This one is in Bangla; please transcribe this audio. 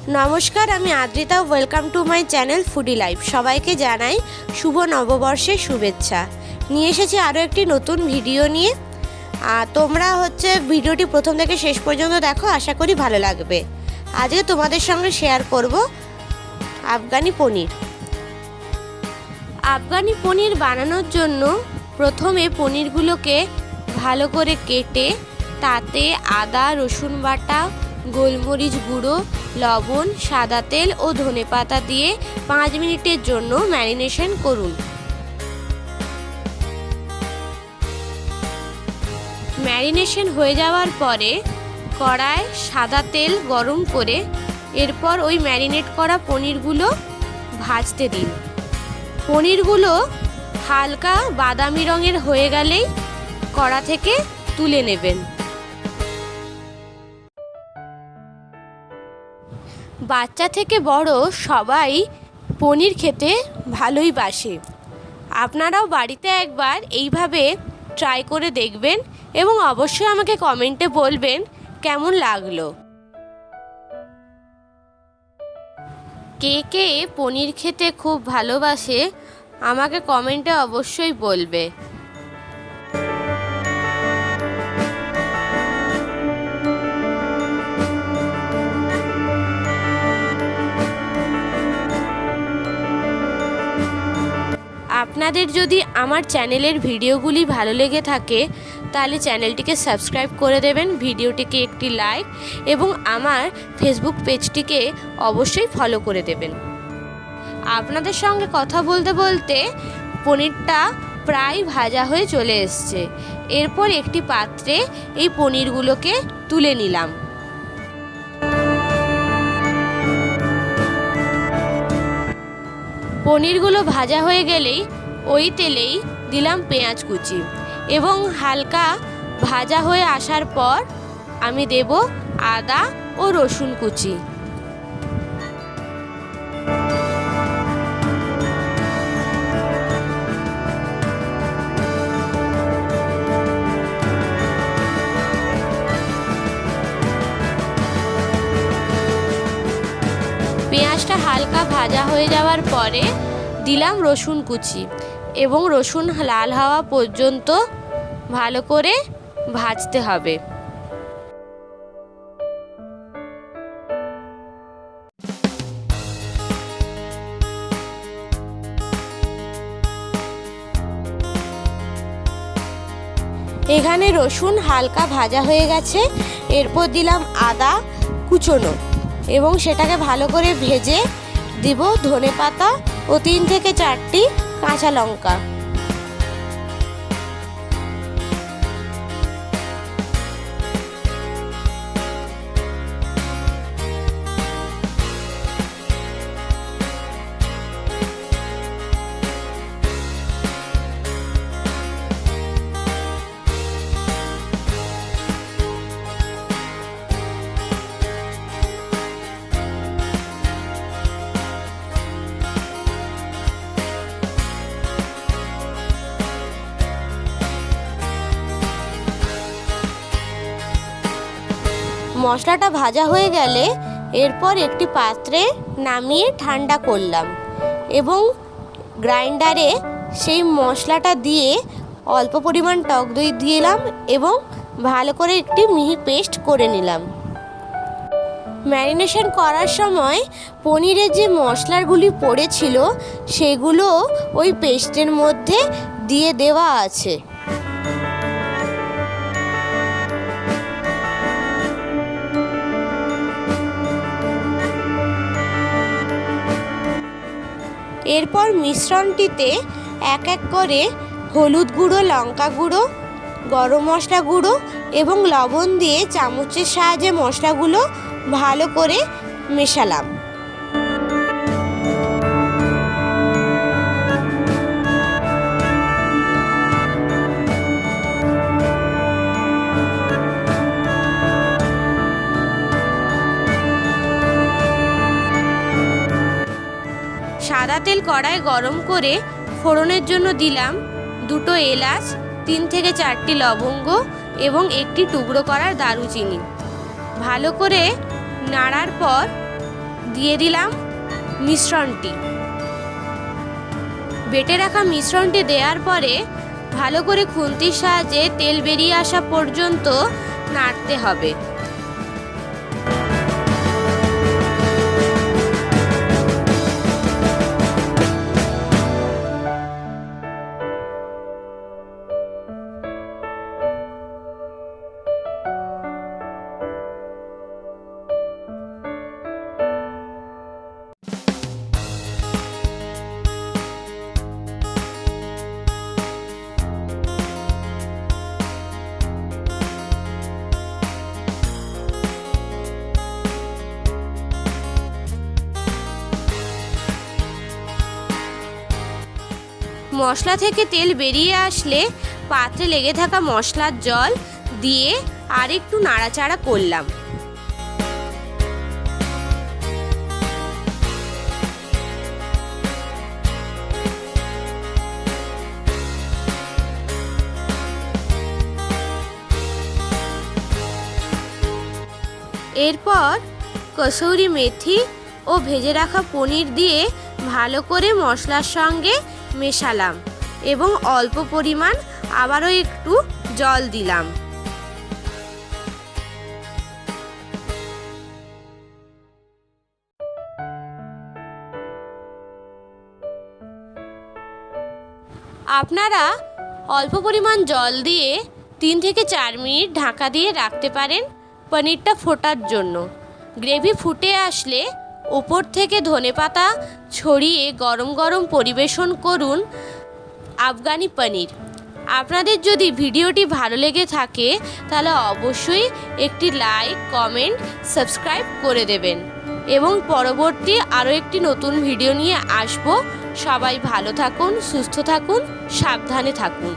নমস্কার, আমি Adrita. Welcome to my channel foodie life. সবাইকে জানাই শুভ নববর্ষের শুভেচ্ছা। নিয়ে এসেছি আরও একটি নতুন ভিডিও নিয়ে। তোমরা ভিডিওটি প্রথম থেকে শেষ পর্যন্ত দেখো, আশা করি ভালো লাগবে। আজকে তোমাদের সঙ্গে শেয়ার করব আফগানি পনির। আফগানি পনির বানানোর জন্য প্রথমে পনিরগুলোকে ভালো করে কেটে তাতে আদা, রসুন বাটা, গোলমরিচ গুঁড়ো, লবণ, সাদা তেল ও ধনেপাতা দিয়ে 5 মিনিটের জন্য ম্যারিনেশন করুন। ম্যারিনেশন হয়ে যাওয়ার পরে কড়ায় সাদা তেল গরম করে এরপর ওই ম্যারিনেট করা পনিরগুলো ভাজতে দিন। পনিরগুলো হালকা বাদামি রঙের হয়ে গেলেই কড়া থেকে তুলে নেবেন। বাচ্চা থেকে বড় সবাই পনির খেতে ভালোই বাসে। আপনারাও বাড়িতে একবার এইভাবে ট্রাই করে দেখবেন এবং অবশ্যই আমাকে কমেন্টে বলবেন কেমন লাগলো। কে কে পনির খেতে খুব ভালোবাসে আমাকে কমেন্টে অবশ্যই বলবে। আপনাদের যদি আমার চ্যানেলের ভিডিওগুলি ভালো লেগে থাকে তাহলে চ্যানেলটিকে সাবস্ক্রাইব করে দেবেন, ভিডিওটিকে একটি লাইক এবং আমার ফেসবুক পেজটিকে অবশ্যই ফলো করে দেবেন। আপনাদের সঙ্গে কথা বলতে বলতে পনিরটা প্রায় ভাজা হয়ে চলে এসছে। এরপর একটি পাত্রে এই পনিরগুলোকে তুলে নিলাম। পনিরগুলো ভাজা হয়ে গেলেই ওই তেলেই দিলাম পেঁয়াজ কুচি এবং হালকা ভাজা হয়ে আসার পর আমি দেব আদা ও রসুন কুচি। পেঁয়াজটা হালকা ভাজা হয়ে যাওয়ার পরে দিলাম রসুন কুচি এবং রসুন লাল হওয়া পর্যন্ত ভালো করে ভাজতে হবে। এখানে রসুন হালকা ভাজা হয়ে গেছে। এরপর দিলাম আদা কুচোনো এবং সেটাকে ভালো করে ভেজে দিব ধনেপাতা ও 3 থেকে 4টি কাঁচা লঙ্কা। মশলাটা ভাজা হয়ে গেলে এরপর একটি পাত্রে নামিয়ে ঠান্ডা করলাম এবং গ্রাইন্ডারে সেই মশলাটা দিয়ে অল্প পরিমাণ টক দই দিলাম এবং ভালো করে একটি মিহি পেস্ট করে নিলাম। ম্যারিনেশন করার সময় পনিরের যে মশলাগুলি পড়েছিল সেগুলো ওই পেস্টের মধ্যে দিয়ে দেওয়া আছে। এরপর মিশ্রণটিতে এক এক করে হলুদ গুঁড়ো, লঙ্কা গুঁড়ো, গরম মশলা গুঁড়ো এবং লবণ দিয়ে চামচের সাহায্যে মশলাগুলো ভালো করে মেশালাম। সাদা তেল কড়ায় গরম করে ফোড়নের জন্য দিলাম 2টো এলাচ, 3 থেকে 4টি লবঙ্গ এবং একটি টুকরো করা দারুচিনি। ভালো করে নাড়ার পর দিয়ে দিলাম মিশ্রণটি। বেটে রাখা মিশ্রণটি দেওয়ার পরে ভালো করে খুন্তির সাহায্যে তেল বেরিয়ে আসা পর্যন্ত নাড়তে হবে। মশলা থেকে তেল বেরিয়ে আসলে পাত্রে লেগে থাকা মশলার জল দিয়ে আর একটু নাড়াচাড়া করলাম। এরপর কসুরি মেথি ও ভেজে রাখা পনির দিয়ে ভালো করে মশলার সঙ্গে মেশালাম এবং অল্প পরিমাণ আবারও একটু জল দিলাম। আপনারা অল্প পরিমাণ জল দিয়ে 3 থেকে 4 মিনিট ঢাকা দিয়ে রাখতে পারেন পনিরটা ফোটার জন্য। গ্রেভি ফুটে আসলে উপর থেকে ধনেপাতা ছড়িয়ে গরম গরম পরিবেশন করুন আফগানি পনির। আপনাদের যদি ভিডিওটি ভালো লেগে থাকে তাহলে অবশ্যই একটি লাইক, কমেন্ট, সাবস্ক্রাইব করে দেবেন এবং পরবর্তী আরও একটি নতুন ভিডিও নিয়ে আসব। সবাই ভালো থাকুন, সুস্থ থাকুন, সাবধানে থাকুন।